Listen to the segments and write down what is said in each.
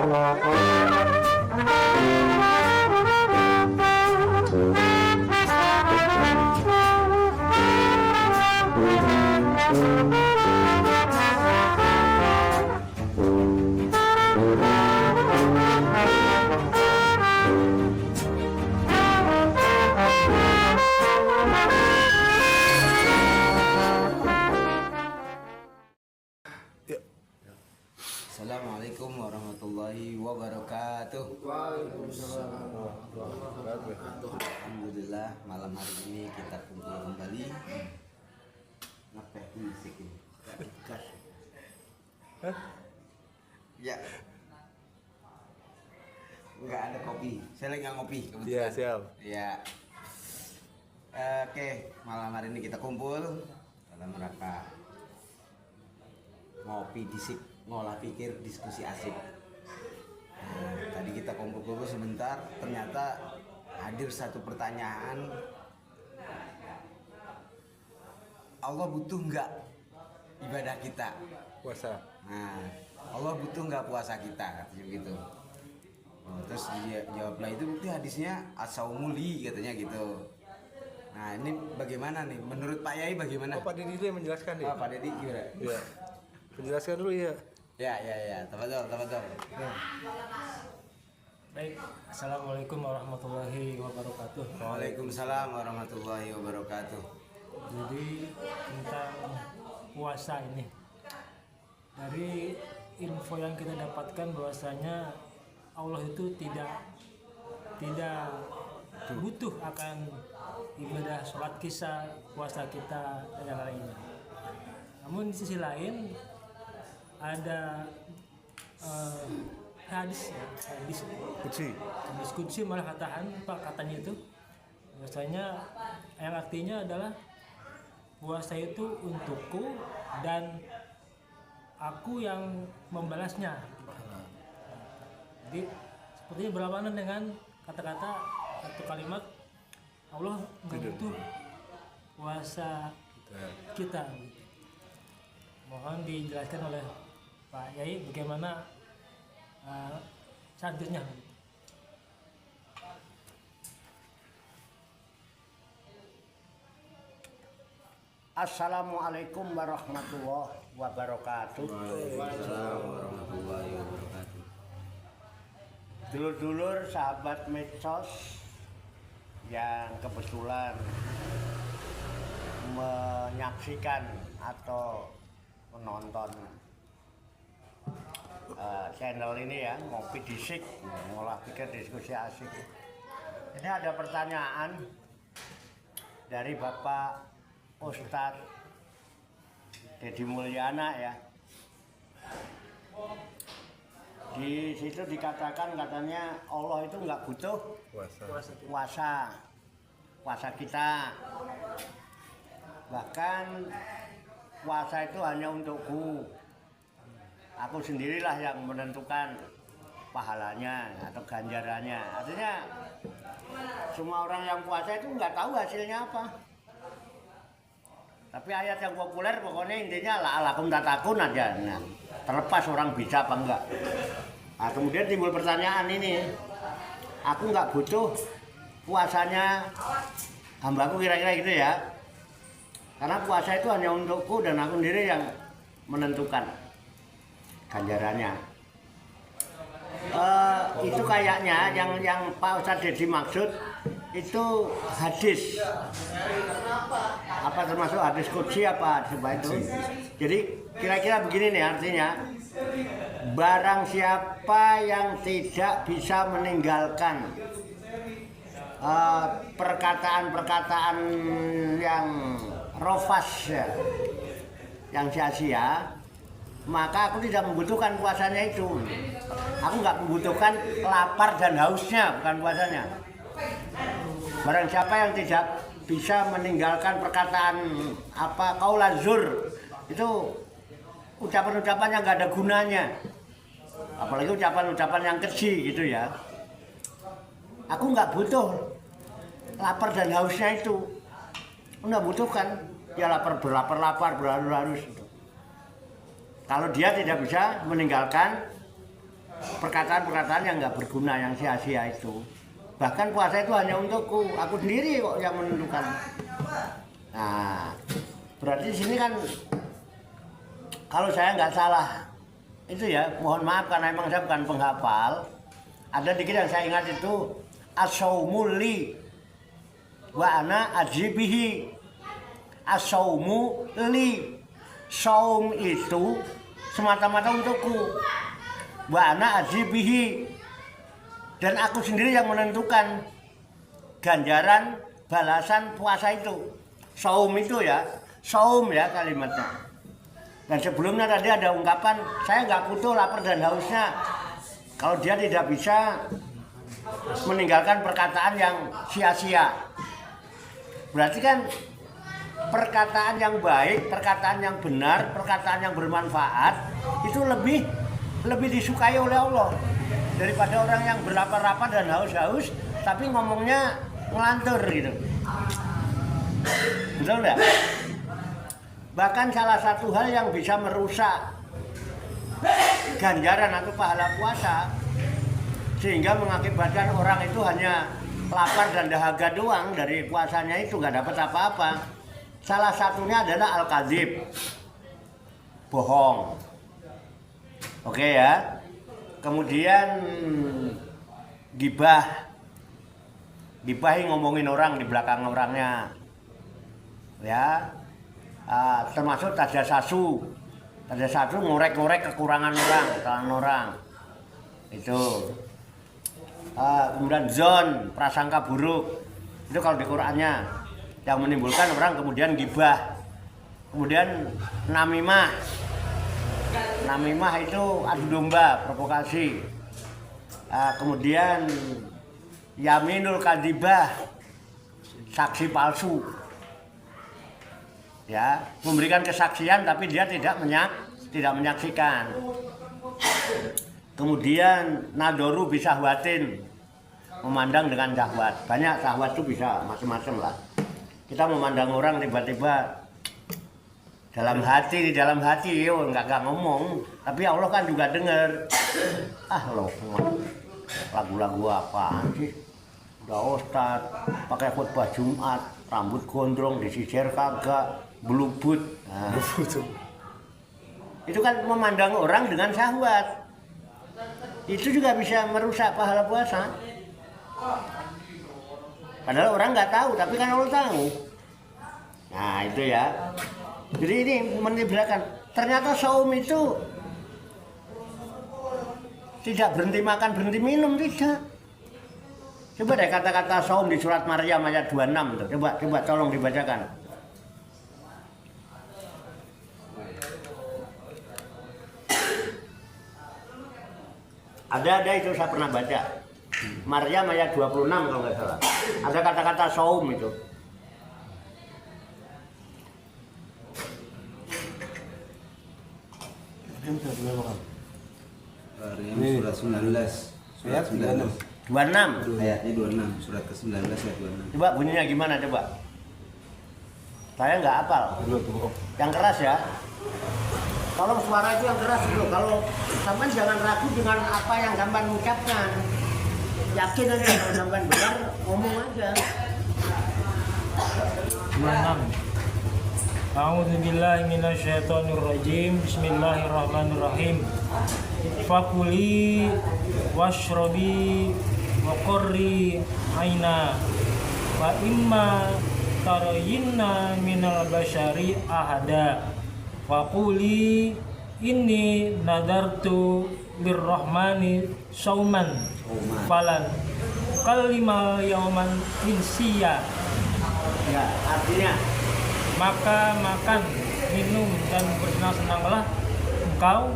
Assalamualaikum warahmatullahi wabarakatuh. Alhamdulillah malam hari ini kita kumpul kembali. Ngapeh musik ini? Ya. Enggak ada kopi. Saya lagi ngopi. Iya, siap. Ya. Oke, malam hari ini kita kumpul dalam rangka ngopi disik, ngolah pikir, diskusi asik. Tadi kita kumpul-kumpul sebentar, ternyata hadir satu pertanyaan. Allah butuh nggak ibadah kita? Puasa. Nah, Allah butuh nggak puasa kita? Katanya gitu. Terus dia jawablah itu bukti hadisnya as-saumuli katanya gitu. Nah ini bagaimana nih? Menurut Pak Yai bagaimana? Pak Dedi dulu yang menjelaskan deh. Pak Dedi gimana? Iya. Menjelaskan dulu ya. Ya. Tafadhol. Ya. Baik, assalamualaikum warahmatullahi wabarakatuh. Waalaikumsalam warahmatullahi wabarakatuh. Jadi tentang puasa ini, dari info yang kita dapatkan bahwasanya Allah itu tidak butuh akan ibadah sholat kita, puasa kita dan yang lainnya. Namun di sisi lain ada hadis kudsi malah katanya itu biasanya yang artinya adalah puasa itu untukku dan aku yang membalasnya. Jadi sepertinya berlawanan dengan kata-kata atau kalimat Allah nggak butuh puasa kita. Mohon dijelaskan oleh Pak Yai bagaimana selanjutnya. Assalamualaikum warahmatullahi wabarakatuh. Waalaikumsalam warahmatullahi wabarakatuh. Dulur-dulur sahabat medsos yang kebetulan menyaksikan atau menonton channel ini ya, ngopi disik, ngolah pikir diskusi asik. Ini ada pertanyaan dari Bapak Ustadz Dedi Mulyana ya. Di situ dikatakan katanya Allah itu nggak butuh puasa kita. Bahkan puasa itu hanya untukku. Aku sendirilah yang menentukan pahalanya atau ganjarannya. Artinya semua orang yang puasa itu nggak tahu hasilnya apa. Tapi ayat yang populer pokoknya intinya la'alakum tatakun aja. Nah, terlepas orang bisa apa enggak. Nah, kemudian timbul pertanyaan ini. Aku nggak butuh puasanya hambaku kira-kira gitu ya. Karena puasa itu hanya untukku dan aku sendiri yang menentukan ganjarannya. Itu kayaknya yang Pak Ustadz Dedi maksud itu hadis. Apa termasuk hadis qudsi apa coba itu? Jadi kira-kira begini nih artinya, barang siapa yang tidak bisa meninggalkan perkataan-perkataan yang rofas ya, yang sia-sia, maka aku tidak membutuhkan puasanya itu. Aku nggak membutuhkan lapar dan hausnya, bukan puasanya. Barang siapa yang tidak bisa meninggalkan perkataan qaulaz zur, itu ucapan-ucapan yang nggak ada gunanya, apalagi ucapan-ucapan yang keji gitu ya. Aku nggak butuh lapar dan hausnya itu, nggak butuhkan. Dia berlapar berharus-harus. Kalau dia tidak bisa meninggalkan perkataan-perkataan yang nggak berguna, yang sia-sia itu. Bahkan puasa itu hanya untukku, aku sendiri kok yang menentukan. Nah, berarti di sini kan kalau saya nggak salah itu ya, mohon maaf karena emang saya bukan penghafal. Ada dikit yang saya ingat itu as-saumu li wa ana ajibihi. As-saumu li, saum itu semata-mata untukku. Wa ana ajibihi, dan aku sendiri yang menentukan ganjaran balasan puasa itu. Saum itu ya, saum ya kalimatnya. Dan sebelumnya tadi ada ungkapan, saya nggak butuh lapar dan hausnya. Kalau dia tidak bisa meninggalkan perkataan yang sia-sia. Berarti kan perkataan yang baik, perkataan yang benar, perkataan yang bermanfaat itu lebih disukai oleh Allah daripada orang yang berlapar-lapar dan haus-haus tapi ngomongnya ngelantur gitu. Betul enggak? Bahkan salah satu hal yang bisa merusak ganjaran atau pahala puasa sehingga mengakibatkan orang itu hanya lapar dan dahaga doang dari puasanya itu, nggak dapat apa-apa. Salah satunya adalah al-kadzib, bohong. Oke ya. Kemudian gibah ngomongin orang di belakang orangnya, ya. Termasuk tajasasu ngorek-ngorek kekurangan orang, kesalahan orang, itu. Kemudian zon, prasangka buruk, itu kalau di Qurannya yang menimbulkan orang kemudian gibah. Kemudian namimah itu adu domba, provokasi. Kemudian yaminul kadibah, saksi palsu, ya, memberikan kesaksian tapi dia tidak menyaksikan. Kemudian nadoru bisa syahwatin, memandang dengan syahwat. Banyak syahwat itu bisa macam-macam lah. Kita memandang orang tiba-tiba dalam hati yo nggak ngomong, tapi Allah kan juga dengar. Loh, lagu-lagu apaan sih? Udah ustad pakai khutbah Jumat, rambut gondrong disisir kagak, belubut. Nah, itu kan memandang orang dengan syahwat. Itu juga bisa merusak pahala puasa. Padahal orang nggak tahu, tapi kan Allah tahu. Nah itu ya. Jadi ini menimbulkan, ternyata saum itu tidak berhenti makan, berhenti minum, tidak. Coba deh kata-kata saum di surat Maryam ayat 26 tuh. Coba tolong dibacakan. Ada itu saya pernah baca. Maryam ayat 26 kalau nggak salah. Ada kata-kata saum itu. Ini surat 19. Surat 26. 26. Ayatnya 26, surat ke-19 ayat 26. Coba bunyinya gimana coba? Saya nggak hafal. Yang keras ya. Tolong suara itu yang keras dulu. Kalau sampean jangan ragu dengan apa yang sampean ucapkan. Yakin aja kalau sampean benar, ngomong aja. 26. A'udzubillahi minasyaitonirrajim. Bismillahirrahmanirrahim. Fakuli washrobi wa qurri aina wa imma tarayinna minal basyari ahada faquli inni nadartu lirrahmani sauman falan kalima yauman insiya. Ya, artinya Maka makan, minum, dan bersenang-senanglah engkau.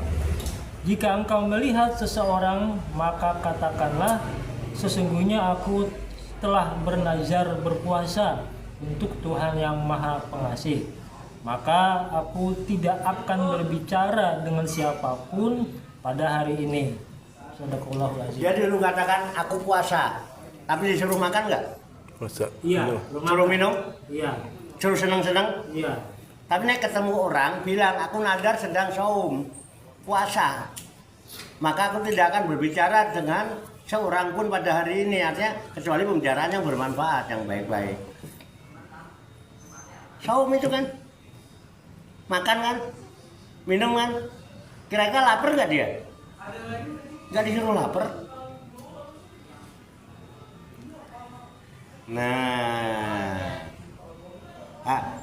Jika engkau melihat seseorang, maka katakanlah, sesungguhnya aku telah bernazar berpuasa untuk Tuhan yang Maha Pengasih. Maka aku tidak akan berbicara dengan siapapun pada hari ini. Sadaqallahul azim. dia dulu katakan aku puasa, tapi disuruh makan nggak? Puasa. Iya. Suruh minum? Iya. Suruh seneng-seneng? Iya. Tapi nek ketemu orang bilang aku nadar sedang saum, puasa, maka aku tidak akan berbicara dengan seorang pun pada hari ini, artinya kecuali pembicaraan yang bermanfaat, yang baik-baik. Saum itu kan makan kan, minum kan, kira-kira lapar nggak dia? Nggak disuruh lapar. Nah,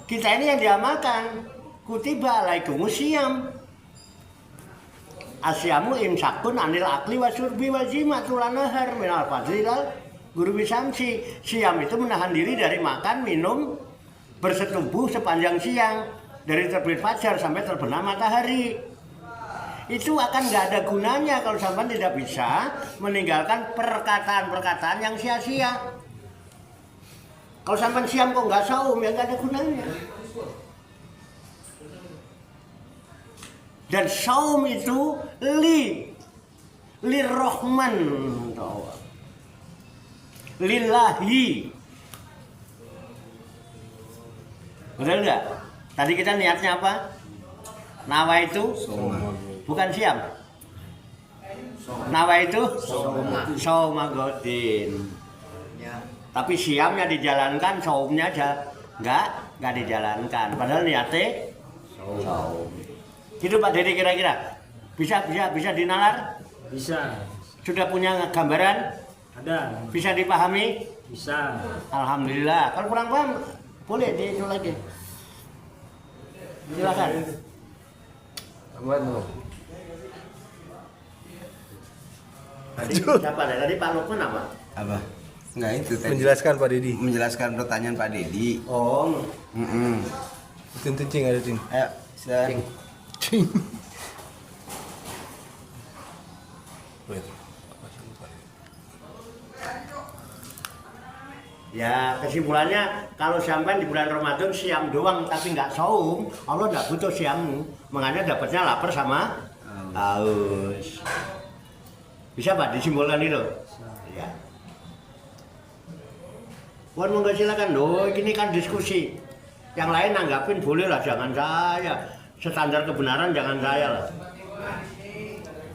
kita ini yang diamalkan. Kutiba alaikumus syiyam. Asyamu imsakun anil akli wa syurbi wa jima tulanahar minal fadlilal guru bisamsi. Syiyam itu menahan diri dari makan, minum, bersetubuh sepanjang siang, dari terbit fajar sampai terbenam matahari. Itu akan nggak ada gunanya kalau sampai tidak bisa meninggalkan perkataan-perkataan yang sia-sia. Kalau sampai siam kok nggak saum, ya nggak ada gunanya. Dan saum itu lirrohman, lillahi. Betul nggak? Tadi kita niatnya apa? Nawa itu bukan siam. Nawa itu sauma godin. Tapi siamnya dijalankan, saumnya aja nggak dijalankan. Padahal niatnya saum. Gitu Pak Dedi, kira-kira bisa dinalar? Bisa. Sudah punya gambaran? Ada. Bisa dipahami? Bisa. Alhamdulillah. Kalau kurang paham, boleh itu lagi. Silakan. Tadi siapa? Tadi Pak Lukman apa? Apa? Enggak itu tadi. Menjelaskan Pak Dedi. Menjelaskan pertanyaan Pak Dedi. Oh, Tin cing ada cing. Ayo, silakan. Cing. ya kesimpulannya kalau sampai di bulan Ramadan siam doang tapi nggak saum, Allah nggak butuh siammu. Makanya dapatnya lapar sama haus. Bisa Pak disimpulkan itu? Ya. Puan monggo silakan. Loh, ini kan diskusi. Yang lain nanggapin boleh lah, jangan saya. Standar kebenaran jangan saya lah.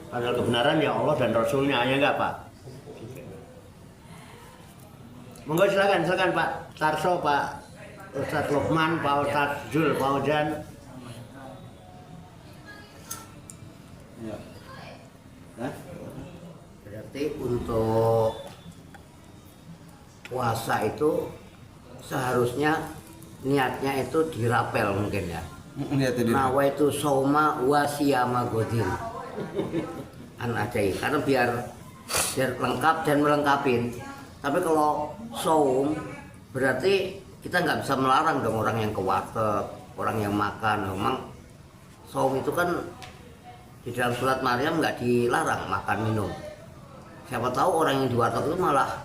Standar kebenaran ya Allah dan Rasulnya, ya enggak Pak? Monggo silakan Pak Tarso, Pak Ustadz Lukman, Pak Ustadz Zul, Pak Ojan. Ya. Berarti untuk puasa itu seharusnya niatnya itu dirapel mungkin ya. Nawa itu soma wasiyama godin. Ajai, karena biar lengkap dan melengkapin. Tapi kalau saum berarti kita nggak bisa melarang dong orang yang ke warteg, orang yang makan. Memang saum itu kan di dalam surat Maryam nggak dilarang makan minum. Siapa tahu orang yang di warteg itu malah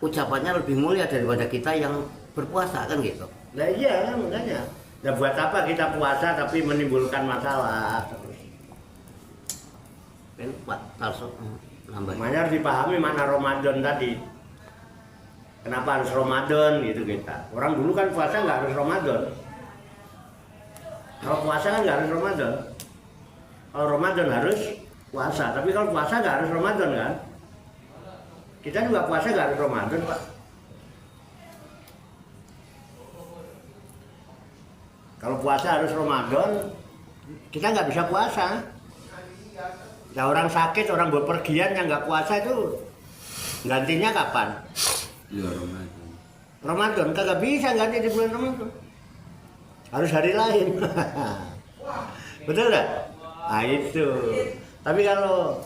ucapannya lebih mulia daripada kita yang berpuasa kan gitu. Nah iya makanya. Ya buat apa kita puasa tapi menimbulkan masalah? Pak Tarso nambah. Makanya harus dipahami mana Ramadan tadi. Kenapa harus Ramadan gitu kita? Orang dulu kan puasa nggak harus Ramadan. Kalau puasa kan nggak harus Ramadan. Kalau Ramadan harus puasa. Tapi kalau puasa nggak harus Ramadan kan? Kita juga puasa nggak harus Ramadan Pak. Kalau puasa harus Ramadan, kita nggak bisa puasa. Ya orang sakit, orang berpergian yang nggak puasa itu gantinya kapan? Ya Ramadan. Ramadan kagak bisa ganti di bulan Ramadan. Harus hari lain. Betul nggak? Nah itu. Tapi kalau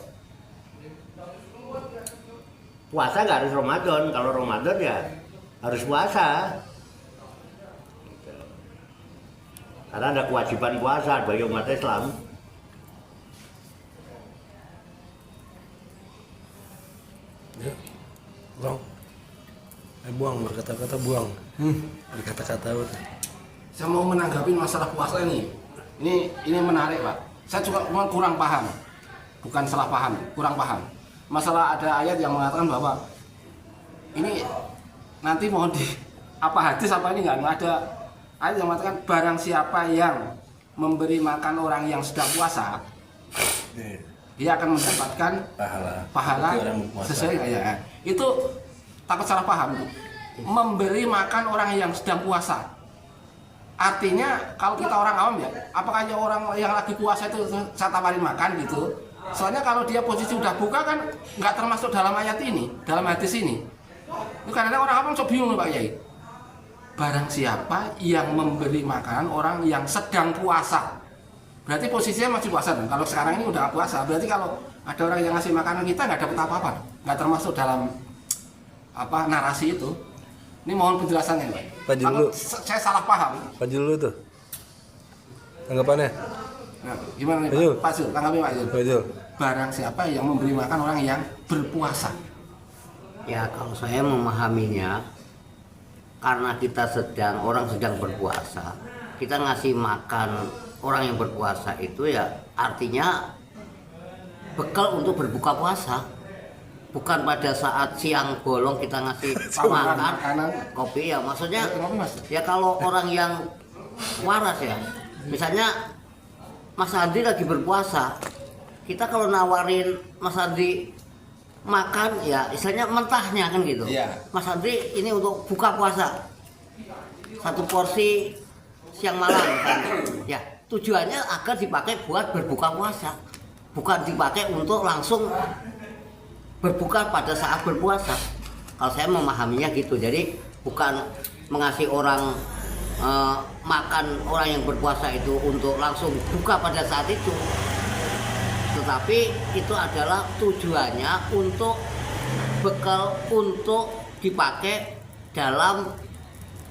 puasa nggak harus Ramadan. Kalau Ramadan ya harus puasa. Karena ada kewajiban puasa bagi umat Islam. Ya. Buang. Buang berkata-kata buang. Berkata-kata betul. Saya mau menanggapi masalah puasa ini. Ini menarik Pak. Saya juga kurang paham. Bukan salah paham, kurang paham. Masalah ada ayat yang mengatakan bahwa ini nanti mohon di apa hadis apa ini nggak ada ayat yang mengatakan barang siapa yang memberi makan orang yang sedang puasa dia akan mendapatkan pahala Bagi orang berpuasa. sesuai ya. Itu takut salah paham tuh. Memberi makan orang yang sedang puasa. Artinya kalau kita orang awam ya, apakah orang yang lagi puasa itu saya tawarin makan gitu? Soalnya kalau dia posisi udah buka kan nggak termasuk dalam ayat ini, dalam hadis ini. Itu kadang orang awam sok bingung Pak Yai. Barang siapa yang memberi makanan orang yang sedang puasa, berarti posisinya masih puasa dong. Kalau sekarang ini udah puasa, berarti kalau ada orang yang ngasih makanan kita nggak dapat apa-apa, nggak termasuk dalam narasi itu. Ini mohon penjelasannya Pak. Pak Jul Kalau dulu. saya salah paham. Pak Jul dulu tuh. Tanggapannya? Nah, gimana nih Pak Jul. Pak Jul? Tanggapi Pak Jul. Pak Jul. Barang siapa yang memberi makan orang yang berpuasa. Ya kalau saya memahaminya, karena orang sedang berpuasa, kita ngasih makan orang yang berpuasa itu ya artinya bekal untuk berbuka puasa. Bukan pada saat siang bolong kita ngasih makan makanan. kopi ya, maksudnya Kopi, Mas. ya kalau orang yang waras ya, misalnya Mas Andi lagi berpuasa, kita kalau nawarin Mas Andi makan ya istilahnya mentahnya kan gitu. Iya. Mas Andi ini untuk buka puasa, 1 porsi siang malam misalnya. Ya tujuannya agar dipakai buat berbuka puasa, bukan dipakai untuk langsung berbuka pada saat berpuasa. Kalau saya memahaminya gitu, jadi bukan mengasih orang makan orang yang berpuasa itu untuk langsung buka pada saat itu, tetapi itu adalah tujuannya untuk bekal untuk dipakai dalam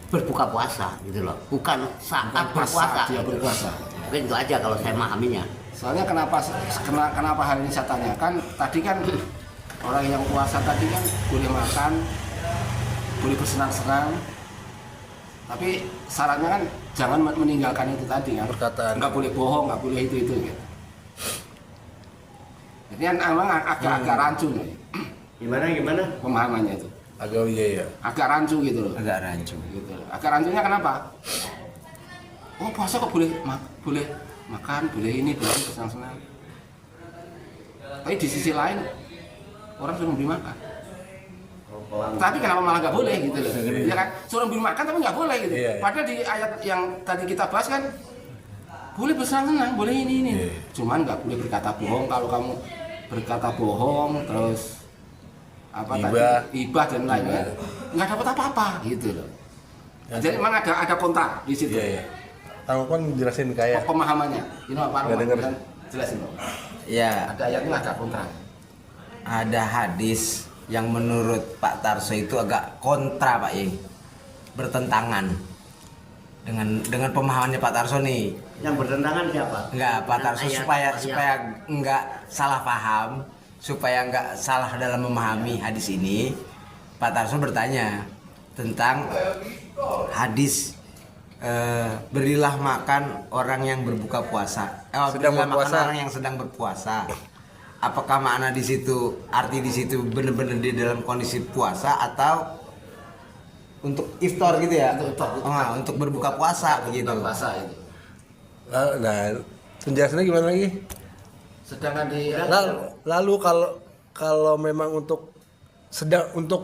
berbuka puasa gitu loh, bukan saat berpuasa. Dia gitu. berpuasa. Mungkin itu aja kalau saya memahaminya. Soalnya kenapa hal ini saya tanyakan? Tadi kan orang yang puasa tadi kan boleh makan, boleh bersenang-senang, tapi syaratnya kan jangan meninggalkan itu tadi kan. Perkataan. Nggak boleh bohong, nggak boleh itu gitu. Jadi kan emang agak rancu nih Gimana? pemahamannya itu. Agak iya ya. Agak rancu gitu loh. Agak rancu. Gitu. Agak rancunya kenapa? Oh puasa kok boleh makan, boleh ini, boleh bersenang-senang. Tapi di sisi lain orang suruh beli makan. Tapi kenapa malah nggak boleh gitu loh? Ya kan, suruh beli makan tapi nggak boleh gitu. Iya. Padahal di ayat yang tadi kita bahas kan boleh bersenang-senang, boleh ini. Iya. Cuman nggak boleh berkata bohong. Kalau kamu berkata bohong terus ibah dan lainnya nggak dapat apa-apa gitu loh. Jadi memang ada kontra di situ. Iya, iya. Tanggapan jelasin kayak Pemahamannya. Ini Pak Nggak dengar. Roman jelasin Pak. Ya, Ada ayatnya ada kontra. ada hadis yang menurut Pak Tarso itu agak kontra Pak Yeng, bertentangan dengan pemahamannya Pak Tarso nih. Yang bertentangan siapa? Enggak, Pak Tarso Ayat, supaya ayat. supaya enggak salah paham, supaya enggak salah dalam memahami hadis ini, Pak Tarso bertanya tentang hadis berilah makan orang yang berbuka puasa. Sedang Berilah makan berpuasa. orang yang sedang berpuasa. Apakah makna di situ, arti di situ benar-benar di dalam kondisi puasa atau untuk iftar gitu ya? Untuk iftar. Untuk berbuka puasa begitu. Puasa itu. nah, penjelasannya gimana lagi? Sedangkan di Lalu kalau memang untuk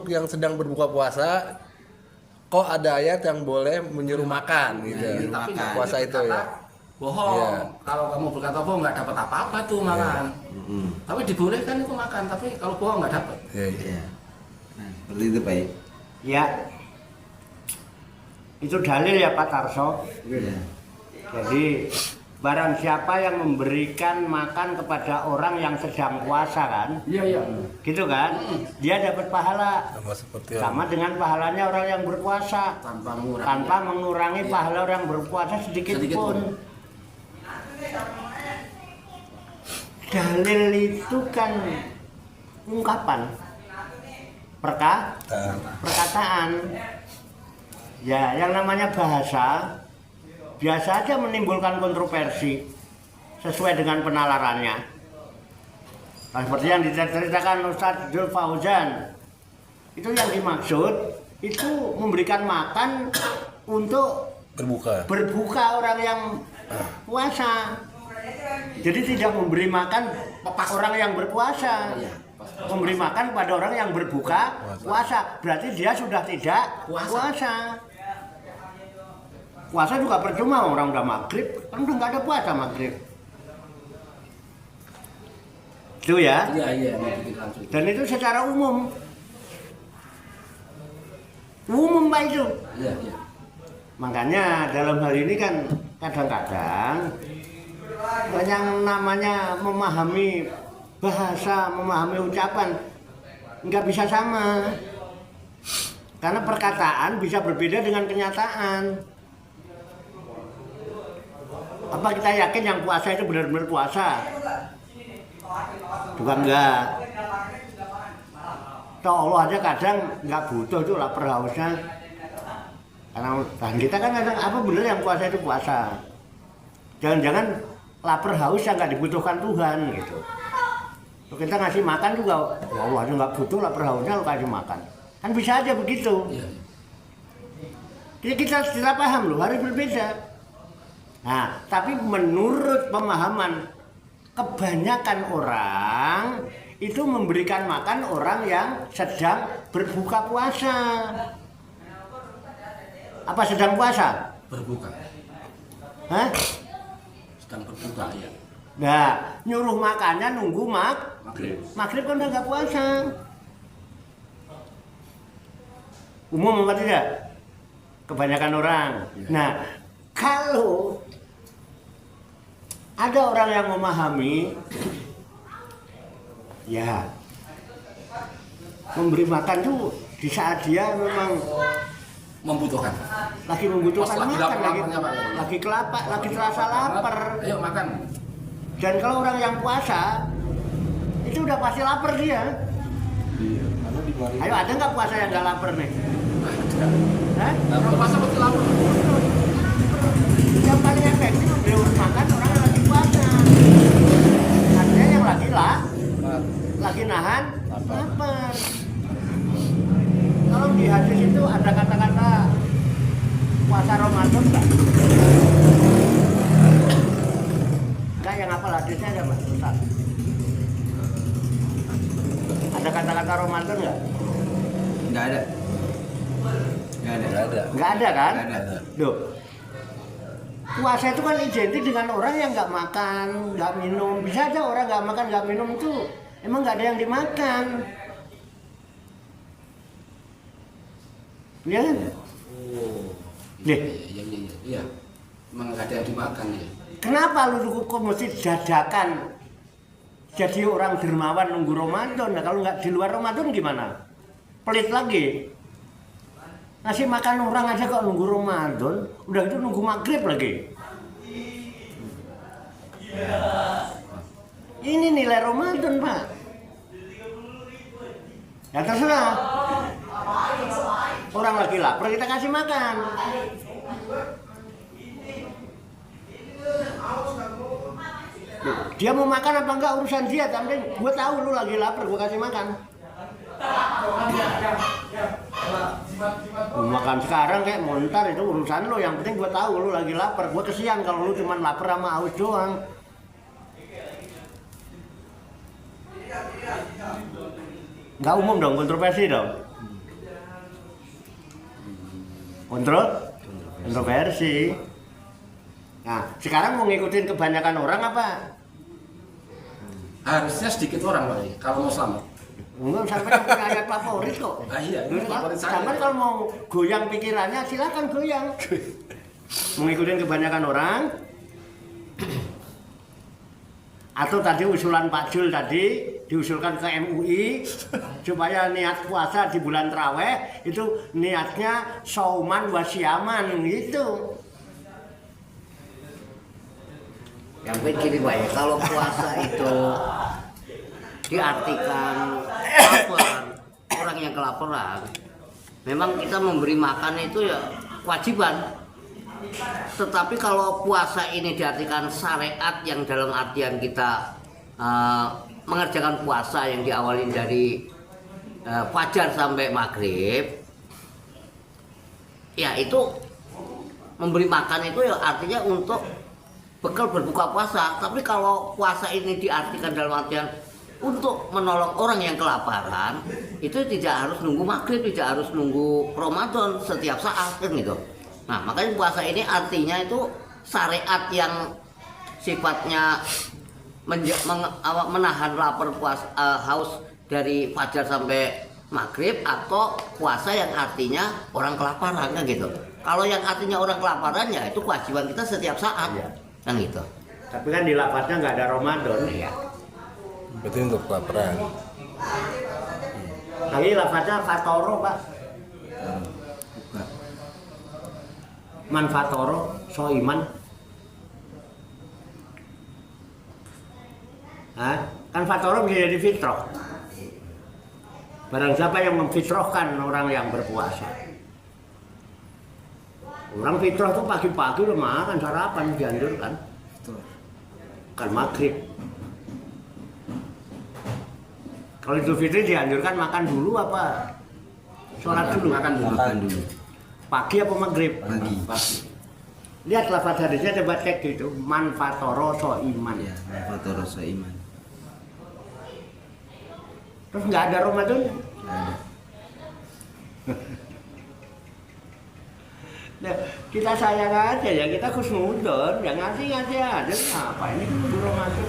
yang sedang berbuka puasa, kok ada ayat yang boleh menyuruh makan gitu. tapi makan. Puasa itu ya. bohong. Iya. Kalau kamu berkata bohong nggak dapat apa-apa tuh makan. Tapi dibolehkan itu makan, tapi kalau bohong nggak dapat. Iya, iya. Iya. Nah, seperti itu Pak. Ya. Itu dalil ya Pak Tarso. Iya. Jadi barang siapa yang memberikan makan kepada orang yang sedang puasa kan, Iya. gitu kan, dia dapat pahala Sama seperti sama dengan pahalanya orang yang berpuasa Tanpa mengurangi pahala orang berpuasa sedikit Sedikit pun. pun. Dalil itu kan ungkapan, perkataan. Ya, yang namanya bahasa biasa aja menimbulkan kontroversi sesuai dengan penalarannya. Nah, seperti yang diceritakan Ustadz Dzul Fauzan, itu yang dimaksud itu memberikan makan untuk berbuka. berbuka orang yang puasa. Jadi tidak memberi makan orang yang berpuasa. Iya, pas. Memberi makan pada orang yang berbuka puasa. Berarti dia sudah tidak puasa. Puasa juga percuma, orang udah maghrib, kan udah nggak ada puasa maghrib. Itu ya. Iya, mau bikin langsung. Dan itu secara umum. Umum Pak itu. Iya. Makanya dalam hal ini kan kadang-kadang yang namanya memahami bahasa, memahami ucapan nggak bisa sama. Karena perkataan bisa berbeda dengan kenyataan. Apa kita yakin yang puasa itu benar-benar puasa? Juga enggak. Toh Allah aja kadang nggak butuh tuh lapar hausnya. Karena kita kan kadang apa bener yang puasa itu puasa. Jangan-jangan lapar haus yang nggak dibutuhkan Tuhan gitu. Kalau kita ngasih makan juga, Allah aja nggak butuh lapar hausnya lo kasih makan. Kan bisa aja begitu. Iya. Jadi kita tidak paham loh, harus berbeda. Nah, tapi menurut pemahaman kebanyakan orang itu memberikan makan orang yang sedang berbuka puasa. Apa sedang puasa? Berbuka. Hah? Sedang berbuka ya. Nah, nyuruh makannya nunggu Maghrib. maghrib kan udah nggak puasa. Umum apa tidak? Kebanyakan orang. Nah, kalau ada orang yang memahami, ya memberi makan tuh di saat dia memang Membutuhkan. lagi membutuhkan Pas lagi makan, lapar-laparnya, Pak. lagi kelapa, lagi terasa lapar. Ayo makan. Dan kalau orang yang puasa itu udah pasti lapar dia. Iya, karena di mari. Ayo ada nggak puasa yang nggak lapar nih? Hah? Orang puasa pasti lapar. Yang paling efektif memberi makan orang yang lagi puasa. Artinya yang lagi nahan lapar. Kalau di hadis itu ada kata-kata puasa Ramadan nggak? Enggak, yang apa hadisnya ada Mas Ustaz? Ada kata-kata Ramadan nggak? Nggak ada. Nggak ada. Nggak ada. Nggak ada kan? Nggak ada. Loh, puasa itu kan identik dengan orang yang nggak makan, nggak minum. Bisa aja orang nggak makan, nggak minum itu emang nggak ada yang dimakan. Iya kan? Nih, Iya. Emang nggak ada yang dimakan ya. kenapa lu kok mesti dadakan jadi orang dermawan nunggu Ramadan? Nah, kalau nggak di luar Ramadan gimana? Pelit lagi. Ngasih makan orang aja kok nunggu Ramadan, udah itu nunggu maghrib lagi. Ini nilai Ramadan, Pak. Ya terserah. Orang lagi lapar kita kasih makan. Dia mau makan apa enggak urusan dia, tapi gue tahu lu lagi lapar, gue kasih makan. Makan sekarang kayak montar itu urusan lo, yang penting gue tahu lu lagi lapar. Gue kesian kalau lu cuma lapar sama haus doang. Nggak umum dong, kontroversi dong. Kontroversi. Nah, sekarang mau ngikutin kebanyakan orang apa? Harusnya sedikit orang Pak ya, kalau mau selamat. Enggak, sampai yang punya ayat favorit kok. Ah, iya, ini favorit saya. Sampai kalau mau goyang pikirannya silakan goyang. Mengikuti kebanyakan orang. Atau tadi usulan Pak Jul tadi diusulkan ke MUI supaya niat puasa di bulan Traweh itu niatnya sauman wasiaman gitu. Yang penting gini Pak ya, kalau puasa itu diartikan kelaparan, orang yang kelaparan, memang kita memberi makan itu ya kewajiban. Tetapi kalau puasa ini diartikan syariat yang dalam artian kita mengerjakan puasa yang diawali dari fajar sampai maghrib, ya itu memberi makan itu ya artinya untuk bekal berbuka puasa. Tapi kalau puasa ini diartikan dalam artian untuk menolong orang yang kelaparan, itu tidak harus nunggu maghrib, tidak harus nunggu Ramadan setiap saat kan gitu. Nah makanya puasa ini artinya itu syariat yang sifatnya menahan lapar haus dari fajar sampai maghrib, atau puasa yang artinya orang kelaparan kan gitu. Kalau yang artinya orang kelaparan ya itu kewajiban kita setiap saat kan gitu. Tapi kan di lafadznya nggak ada Ramadan ya. Berarti untuk kelaparan. Tapi lafadznya fatoro Pak. Man fatoro so iman. Kan fatoro bisa jadi fitrah. Barang siapa yang memfitrahkan orang yang berpuasa. Orang fitrah tuh pagi-pagi udah makan sarapan dianjurkan. Kan maghrib. Kalau Idul Fitri dianjurkan makan dulu apa? Sholat dulu. Makan dulu. Makan dulu. Pagi apa maghrib? Pagi. Lihat lafaz hadisnya, coba cek gitu. Man fatoro so iman. Ya, fatoro so iman. Terus nggak ada Ramadan? Nggak ada. Nah, kita sayang aja ya, kita khusnudon, yang ngasih aja. Apa ini nunggu Ramadan?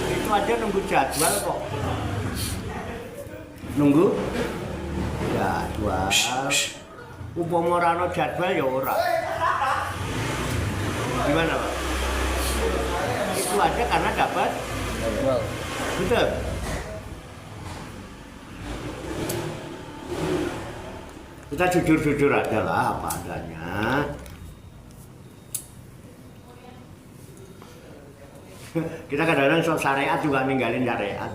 Itu aja nunggu jadwal kok. Nunggu jadwal. Upama ora ana jadwal ya ora. Gimana Pak? Itu aja karena dapat Jadwal. betul. Kita jujur-jujur aja lah apa adanya. Kita kadang-kadang soal syariat juga ninggalin syariat.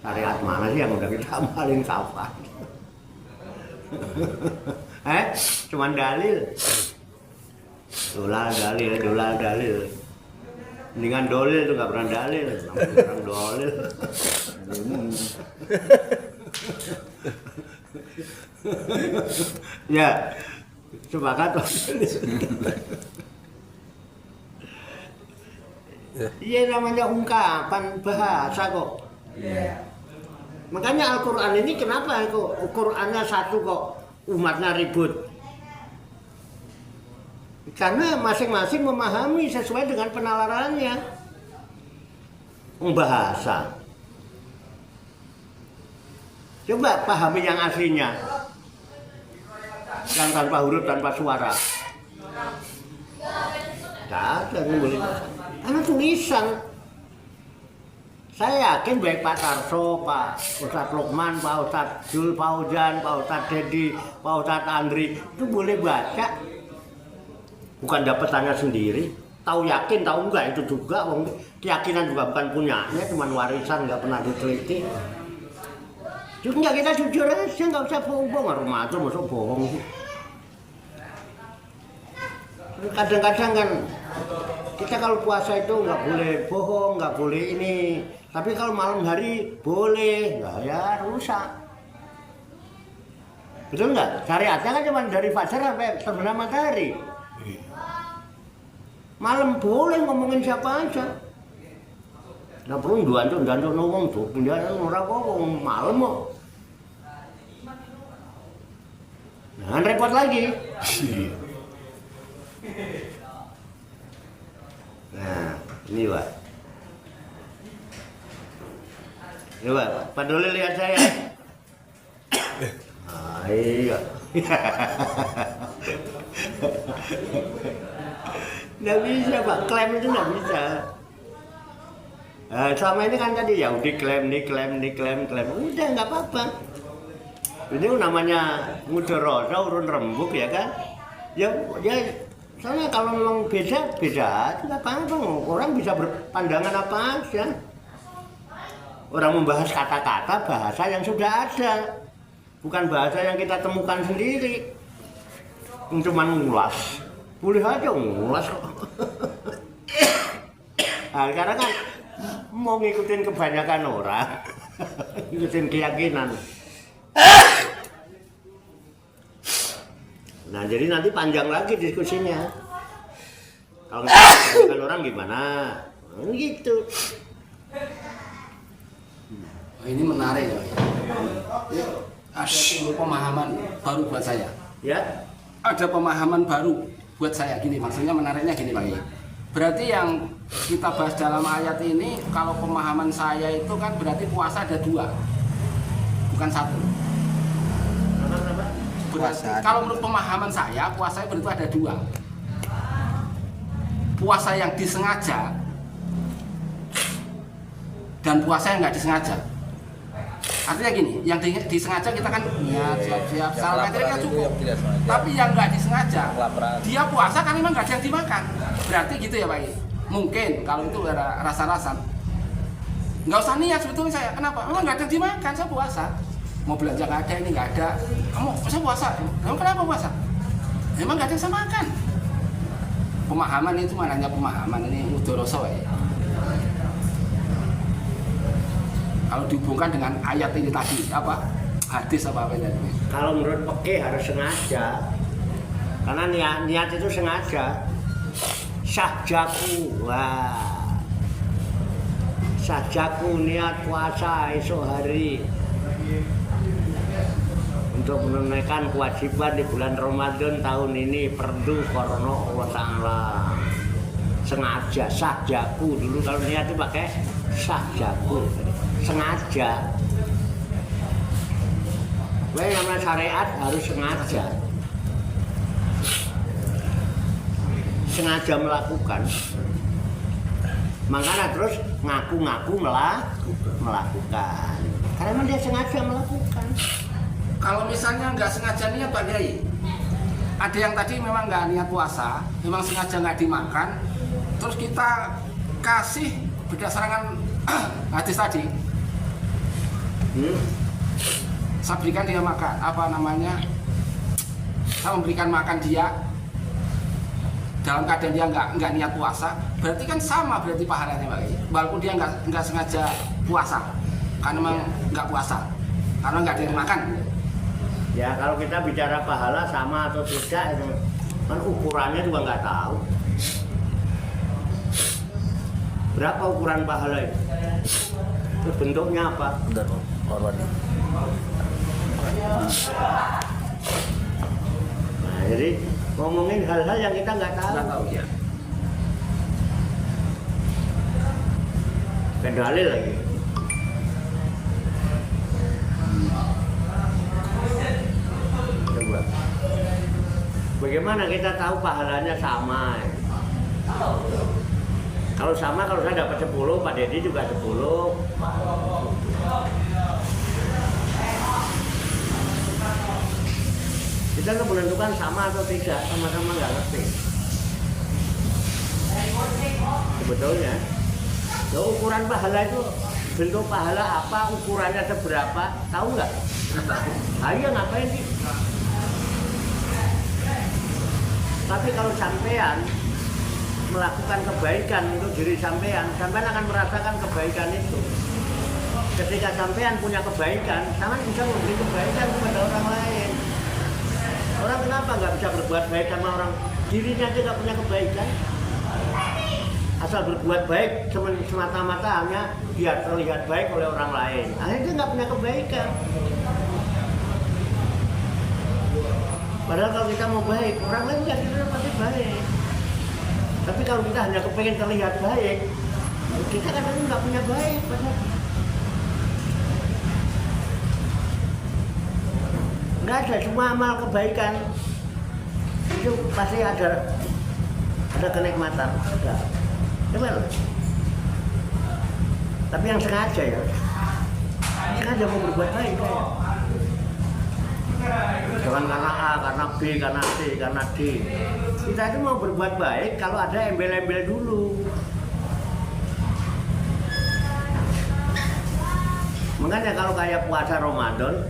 Syariat mana sih yang udah kita amalin kapan? Cuman dalil. Dolal dalil. Mendingan dolil itu nggak pernah dalil, orang dolil. Ya, sepakat. Iya namanya ungkapan bahasa kok. Makanya Al-Quran ini kenapa kok Qurannya satu kok umatnya ribut? Karena masing-masing memahami sesuai dengan penalarannya. Bahasa. Coba pahami yang aslinya. Yang tanpa huruf, tanpa suara. Tidak ada yang boleh. Karena tulisan. Saya yakin baik Pak Tarso, Pak Ustadz Lukman, Pak Ustadz Jul, Pak Ujan, Pak Ustadz Dedi, Pak Ustadz Andri itu boleh baca. Bukan dapetannya sendiri, tahu yakin, tahu enggak itu juga, keyakinan juga bukan punyanya, cuma warisan, nggak pernah diteliti. Juga kita jujur aja, nggak usah bohong, Ramadan masuk bohong sih. Kadang-kadang kan kita kalau puasa itu nggak boleh bohong, nggak boleh ini, tapi kalau malam hari boleh, nggak ya rusak. Betul nggak? Syariatnya kan cuma dari fajar sampai terbenam matahari. Malam boleh ngomongin siapa aja. Nggak perlu dantuk ngomong tuh, pindah orang ngomong malam mau. Jangan repot lagi. Nah, ini Pak. Ini Pak Doli lihat saya. Iya. Nggak bisa Pak, klaim itu nggak bisa. Selama ini kan tadi ya udah klaim, udah nggak apa-apa. Ini namanya mudorosa urun rembuk ya kan? Ya, soalnya kalau memang beda, nggak apa-apa. Orang bisa berpandangan apa aja. Orang membahas kata-kata bahasa yang sudah ada, bukan bahasa yang kita temukan sendiri. Cuma ngulas. Boleh aja ngulas kok. Nah, karena kan mau ngikutin kebanyakan orang, ngikutin keyakinan. Nah jadi nanti panjang lagi diskusinya. Kalau nggak orang gimana? Gitu. Ini menarik ya. Ini ada timbul pemahaman baru buat saya. Ya. Ada pemahaman baru buat saya gini, maksudnya menariknya gini Pak. Berarti yang kita bahas dalam ayat ini, kalau pemahaman saya itu kan berarti puasa ada 2, bukan 1. Berarti Puasa ada kalau 2. menurut pemahaman saya, puasa berarti ada 2. Puasa yang disengaja dan puasa yang nggak disengaja. Artinya gini, yang disengaja kita kan niat siap-siap, salah materi kan cukup. Tapi yang nggak disengaja, dia puasa kan memang nggak ada yang dimakan. Berarti gitu ya Pak. Mungkin kalau itu ada rasa-rasa, nggak usah niat sebetulnya saya. Kenapa? Memang nggak ada yang dimakan, saya puasa. Mau belanja nggak ada, ini nggak ada. Kamu saya puasa. Kamu kenapa puasa? Memang nggak ada yang saya makan. Pemahaman itu mananya pemahaman ini udoroso ya. Kalau dihubungkan dengan ayat ini tadi apa hadis apa ini? Kalau menurut pekeh harus sengaja, karena niat itu sengaja. Sahjaku, wah, sahjaku niat puasa esok hari untuk menunaikan kewajiban di bulan Ramadan tahun ini perdu korona Allah Ta'ala. Sengaja, sahjaku dulu kalau niat itu pakai sahjaku. Sengaja. Yang namanya syariat harus sengaja. Sengaja melakukan. Makanya terus ngaku-ngaku melakukan. Karena memang dia sengaja melakukan. Kalau misalnya nggak sengaja niat Pak Kiai, ada yang tadi memang nggak niat puasa, memang sengaja nggak dimakan, terus kita kasih berdasarkan hadis tadi. Saya berikan dia makan, apa namanya? Saya memberikan makan dia dalam keadaan dia nggak niat puasa, berarti kan sama berarti pahalanya Pak. Walaupun dia nggak sengaja puasa, karena memang nggak puasa, karena nggak ada yang makan. Ya kalau kita bicara pahala sama atau tidak itu kan ukurannya juga nggak tahu. Berapa ukuran pahala itu? Terus bentuknya apa? Bentar, korban. Nah, jadi ngomongin hal-hal yang kita nggak tahu. Nggak tahu ya. Kendali lagi. Coba. Bagaimana kita tahu pahalanya sama? Kalau sama, kalau saya dapat 10, Pak Dedi juga 10. Kita nggak menentukan sama atau tidak, sama-sama nggak ngerti. Sebetulnya, ukuran pahala itu bentuk pahala apa, ukurannya seberapa, tahu nggak? Ayo ngapain sih? Tapi kalau sampean melakukan kebaikan untuk diri sampean akan merasakan kebaikan itu. Ketika sampean punya kebaikan, sampean bisa memberi kebaikan kepada orang lain. Orang kenapa nggak bisa berbuat baik sama orang? Dirinya aja nggak punya kebaikan. Asal berbuat baik semata-mata hanya biar terlihat baik oleh orang lain. Akhirnya dia nggak punya kebaikan. Padahal kalau kita mau baik, orang lain nggak kira pasti baik. Tapi kalau kita hanya kepengen terlihat baik, kita kadang nggak punya baik. Padahal nggak ada, semua amal kebaikan itu pasti ada kenikmatan. Ada. Coba loh. Tapi yang sengaja ya, sengaja mau berbuat baik kayak. Jangan karena A, karena B, karena C, karena D. Kita itu mau berbuat baik kalau ada embel-embel dulu. Makanya kalau kayak puasa Ramadan,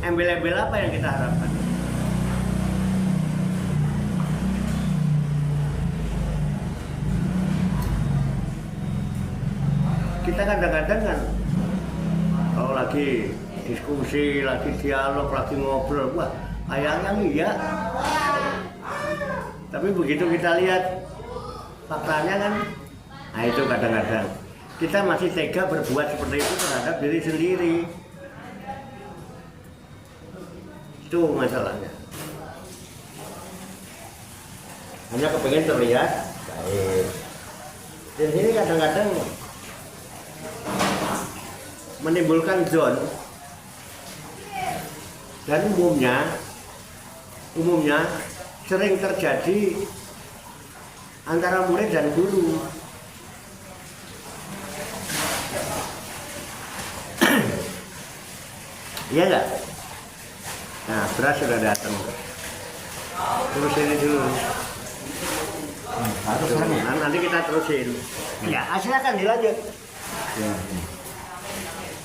embel-embel apa yang kita harapkan? Kita kadang-kadang kan kalau lagi diskusi, lagi dialog, lagi ngobrol, wah kayaknya iya Tapi begitu kita lihat faktanya kan, nah itu kadang-kadang kita masih tega berbuat seperti itu terhadap diri sendiri. Itu masalahnya. Hanya kepengen terlihat baik. Dan ini kadang-kadang menimbulkan zon. Dan umumnya sering terjadi antara murid dan guru. Iya enggak? Nah, beras sudah datang. Terus ini dulu. Harus kan ya? Nah, nanti kita terusin. Ya, silakan dilanjut. Ya.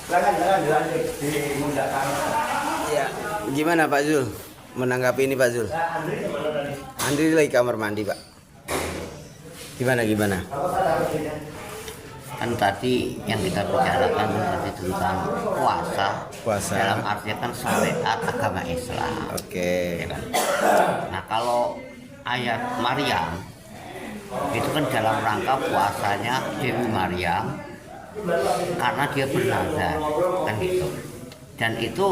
Silakan dilanjut. Dimudahkan. Ya. Gimana Pak Zul menanggapi ini Pak Zul? Andri lagi kamar mandi Pak. Gimana? Kan tadi yang kita bicarakan tadi tentang puasa. Dalam artinya kan syariat agama Islam. Oke. Ya kan? Nah kalau ayat Maryam itu kan dalam rangka puasanya Dewi Maryam karena dia bernazar kan gitu. Dan itu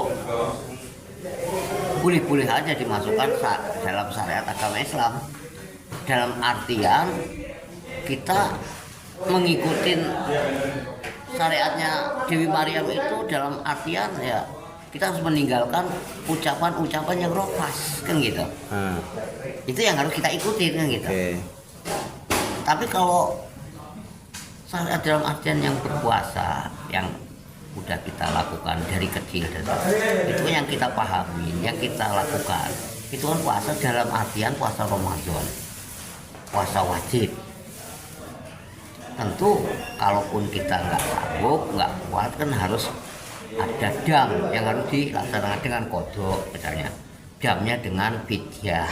boleh-boleh aja dimasukkan dalam syariat agama Islam. Dalam artian kita mengikuti syariatnya Dewi Maryam itu dalam artian ya kita harus meninggalkan ucapan-ucapan yang rofas kan gitu. Itu yang harus kita ikuti kan gitu. Oke. Tapi kalau syariat dalam artian yang berpuasa yang udah kita lakukan dari kecil dan itu yang kita pahami, yang kita lakukan itu kan puasa dalam artian puasa Ramadan, puasa wajib. Tentu kalaupun kita nggak sanggup, nggak kuat kan harus ada dam yang harus dilaksanakan dengan kodok misalnya, damnya dengan fidyah.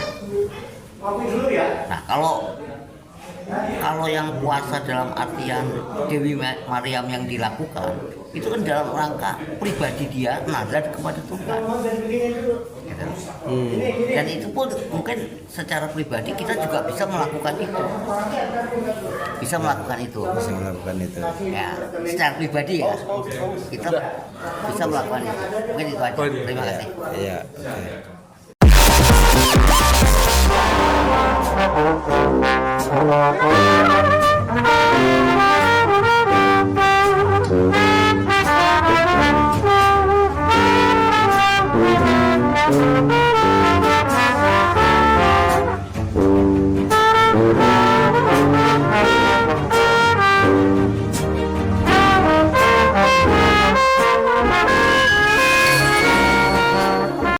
Nah kalau yang puasa dalam artian Dewi Maryam yang dilakukan itu kan dalam rangka pribadi dia nazar kepada Tuhan gitu. Dan itu pun mungkin secara pribadi kita juga bisa melakukan itu ya secara pribadi ya kita bisa melakukan itu mungkin itu aja. Terima kasih. Iya. Oke.